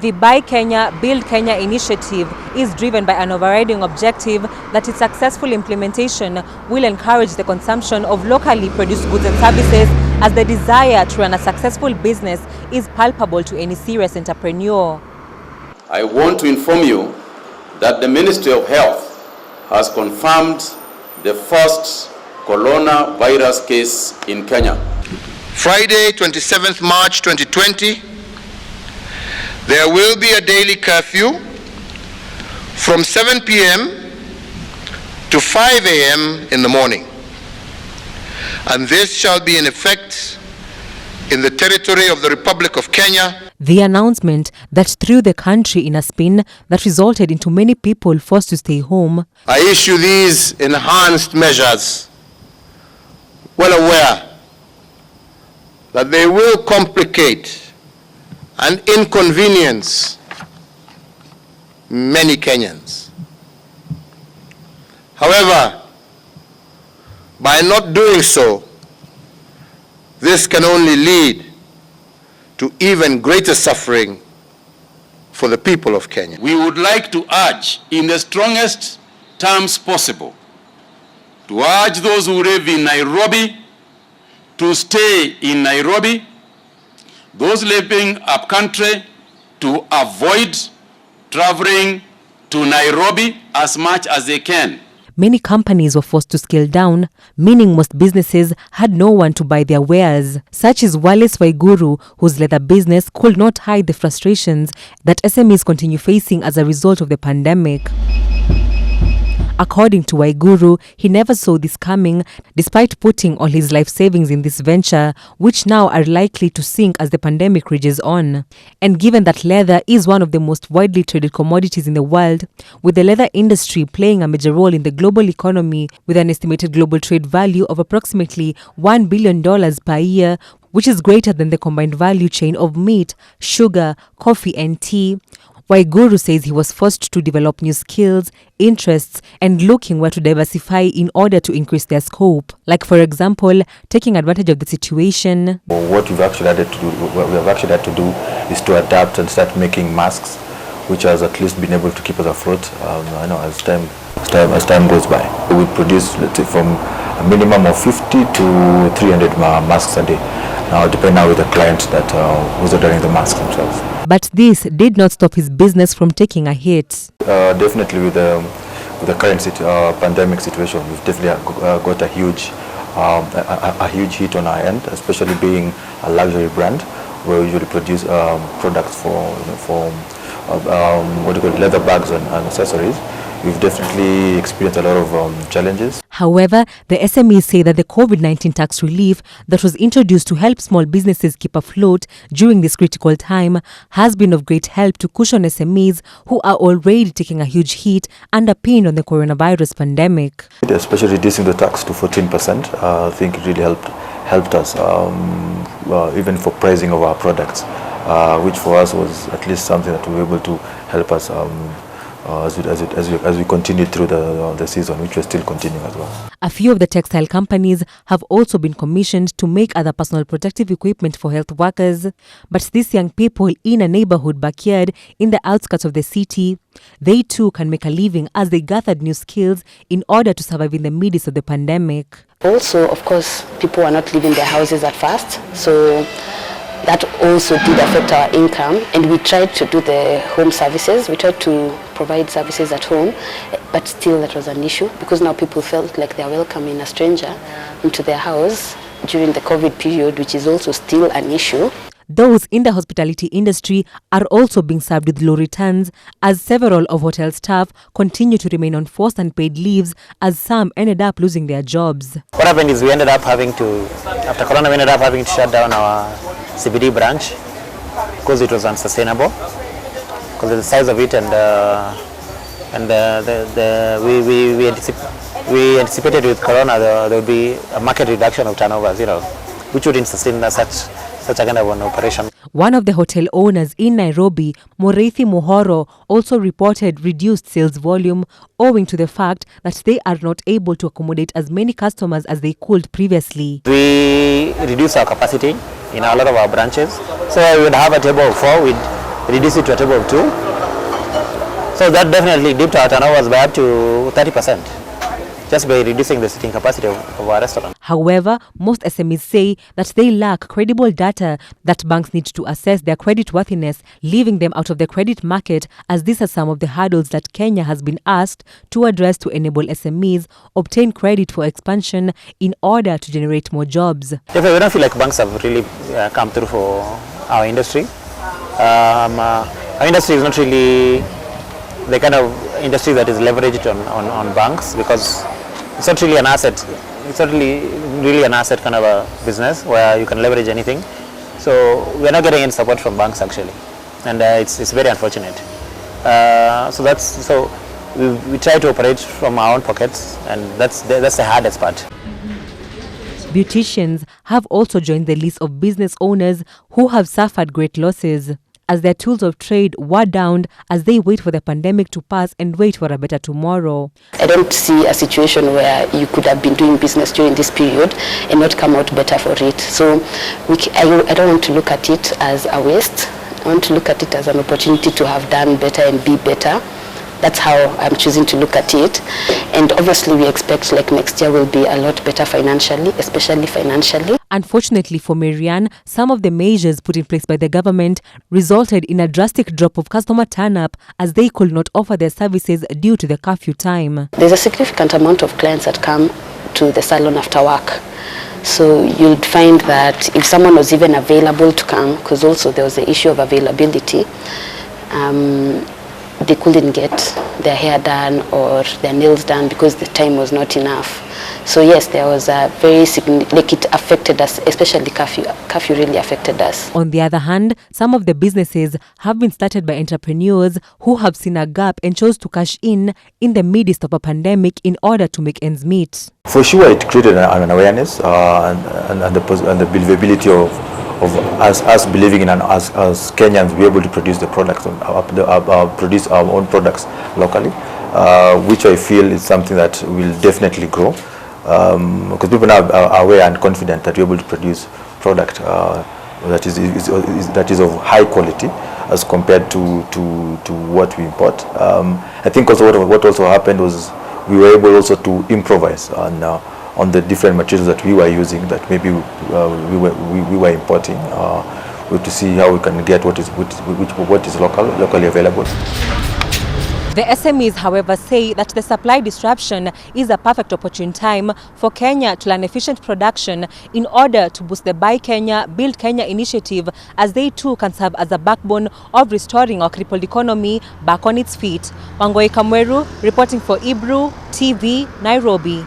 The Buy Kenya, Build Kenya initiative is driven by an overriding objective that its successful implementation will encourage the consumption of locally produced goods and services, as the desire to run a successful business is palpable to any serious entrepreneur. I want to inform you that the Ministry of Health has confirmed the first coronavirus case in Kenya. Friday, 27th March 2020, there will be a daily curfew from 7 p.m. to 5 a.m. in the morning. And this shall be in effect in the territory of the Republic of Kenya. The announcement that threw the country in a spin that resulted into many people forced to stay home. I issue these enhanced measures, well aware that they will complicate and inconvenience many Kenyans. However, by not doing so, this can only lead to even greater suffering for the people of Kenya. We would like to urge, in the strongest terms possible, to urge those who live in Nairobi to stay in Nairobi, those living up country to avoid traveling to Nairobi as much as they can. Many companies were forced to scale down, meaning most businesses had no one to buy their wares. Such is Wangui Kamweru, whose leather business could not hide the frustrations that SMEs continue facing as a result of the pandemic. According to Kamweru, he never saw this coming, despite putting all his life savings in this venture, which now are likely to sink as the pandemic rages on. And given that leather is one of the most widely traded commodities in the world, with the leather industry playing a major role in the global economy with an estimated global trade value of approximately $1 billion per year, which is greater than the combined value chain of meat, sugar, coffee and tea, Kamweru says he was forced to develop new skills, interests, and looking where to diversify in order to increase their scope. Like, for example, taking advantage of the situation. What we have actually had to do is to adapt and start making masks, which has at least been able to keep us afloat. I know as time goes by, we produce, let's say, from a minimum of 50 to 300 masks a day. Now, depending with the client that who's ordering the masks themselves. But this did not stop his business from taking a hit. Definitely with the current pandemic situation, we've definitely got a huge hit on our end, especially being a luxury brand. We usually produce products for leather bags and accessories. We've definitely experienced a lot of challenges. However, the SMEs say that the COVID-19 tax relief that was introduced to help small businesses keep afloat during this critical time has been of great help to cushion SMEs who are already taking a huge hit underpinned on the coronavirus pandemic. Especially reducing the tax to 14%, I think it really helped us, even for pricing of our products, which for us was at least something that we were able to help us as we continue through the season, which we're still continuing as well. A few of the textile companies have also been commissioned to make other personal protective equipment for health workers. But these young people in a neighborhood backyard in the outskirts of the city, they too can make a living as they gathered new skills in order to survive in the midst of the pandemic. Also, of course, people are not leaving their houses at first, so that also did affect our income, and we tried to do the home services. We tried to provide services at home, but still that was an issue because now people felt like they're welcoming a stranger into their house during the COVID period, which is also still an issue. Those in the hospitality industry are also being served with low returns, as several of hotel staff continue to remain on forced unpaid leaves, as some ended up losing their jobs. What happened is we ended up having to, after Corona, we ended up having to shut down our CBD branch because it was unsustainable because of the size of it, and we anticipated with Corona there would be a market reduction of turnovers, which wouldn't sustain such a kind of an operation. One of the hotel owners in Nairobi, Mureithi Muhoro, also reported reduced sales volume owing to the fact that they are not able to accommodate as many customers as they could previously. We reduced our capacity in a lot of our branches. So we would have a table of 4 with reduce it to a table of 2. So that definitely dipped our turnovers by up to 30%. Just by reducing the seating capacity of our restaurant. However, most SMEs say that they lack credible data that banks need to assess their credit worthiness, leaving them out of the credit market, as these are some of the hurdles that Kenya has been asked to address to enable SMEs obtain credit for expansion in order to generate more jobs. Definitely, we don't feel like banks have really come through for our industry. Our industry is not really the kind of industry that is leveraged on banks, because it's not really an asset. It's not really an asset kind of a business where you can leverage anything. So we're not getting any support from banks actually, and it's very unfortunate. So we try to operate from our own pockets, and that's the hardest part. Beauticians have also joined the list of business owners who have suffered great losses, as their tools of trade were downed as they wait for the pandemic to pass and wait for a better tomorrow. I don't see a situation where you could have been doing business during this period and not come out better for it. So I don't want to look at it as a waste. I want to look at it as an opportunity to have done better and be better. That's how I'm choosing to look at it. And obviously we expect like next year will be a lot better financially, especially financially. Unfortunately for Marianne, some of the measures put in place by the government resulted in a drastic drop of customer turn-up, as they could not offer their services due to the curfew time. There's a significant amount of clients that come to the salon after work. So you'd find that if someone was even available to come, because also there was the issue of availability, they couldn't get their hair done or their nails done because the time was not enough. So yes, there was a very significant, like it affected us, especially curfew. Curfew really affected us. On the other hand, some of the businesses have been started by entrepreneurs who have seen a gap and chose to cash in the midst of a pandemic in order to make ends meet. For sure, it created an awareness and the believability of us believing in as Kenyans be able to produce the products, produce our own products locally, which I feel is something that will definitely grow, because people now are aware and confident that we're able to produce product that is of high quality as compared to what we import. I think also what also happened was we were able also to improvise on the different materials that we were using, that maybe we were importing, to see how we can get what is locally available. The SMEs, however, say that the supply disruption is a perfect opportune time for Kenya to learn efficient production in order to boost the Buy Kenya, Build Kenya initiative, as they too can serve as a backbone of restoring our crippled economy back on its feet. Wangui Kamweru reporting for Ibru TV, Nairobi.